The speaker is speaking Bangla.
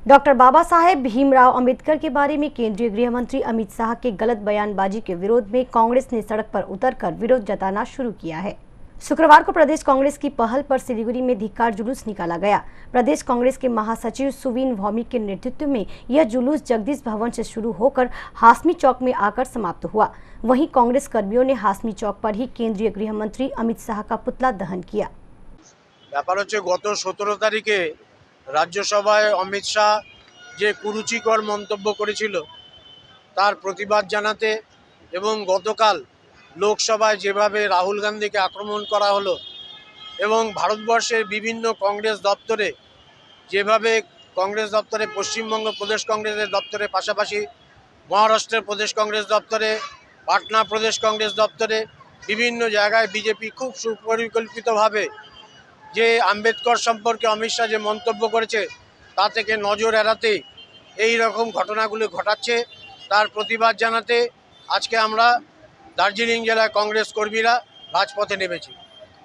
डॉक्टर बाबा साहेब भीमराव अंबेडकर के बारे में केंद्रीय गृह मंत्री अमित शाह के गलत बयानबाजी के विरोध में कांग्रेस ने सड़क पर उतरकर विरोध जताना शुरू किया है। शुक्रवार को प्रदेश कांग्रेस की पहल पर सिलीगुड़ी में धिक्कार जुलूस निकाला गया। प्रदेश कांग्रेस के महासचिव सुवीन भौमिक के नेतृत्व में यह जुलूस जगदीश भवन से शुरू होकर हाशमी चौक में आकर समाप्त हुआ। वहीं कांग्रेस कर्मियों ने हाशमी चौक पर ही केंद्रीय गृह मंत्री अमित शाह का पुतला दहन किया। गत 17 तारीखे राज्यसभाয় अमित शाह যে কুরুচিকর মন্তব্য করেছিল তার প্রতিবাদ জানাতে এবং গতকাল লোকসভায় যেভাবে রাহুল গান্ধীকে আক্রমণ করা হলো এবং ভারতবর্ষের বিভিন্ন কংগ্রেস দপ্তরে যেভাবে কংগ্রেস দপ্তরে পশ্চিমবঙ্গ প্রদেশ কংগ্রেসের দপ্তরে পাশাপাশি মহারাষ্ট্রের প্রদেশ কংগ্রেস দপ্তরে পাটনা প্রদেশ কংগ্রেস দপ্তরে বিভিন্ন জায়গায় বিজেপি খুব সুপরিকল্পিতভাবে যে আম্বেদকর সম্পর্কে অমিত শাহ যে মন্তব্য করেছে তা থেকে নজর এড়াতে এই রকম ঘটনাগুলো ঘটাচ্ছে। তার প্রতিবাদ জানাতে আজকে আমরা দার্জিলিং জেলায় কংগ্রেস কর্মীরা রাজপথে নেমেছি।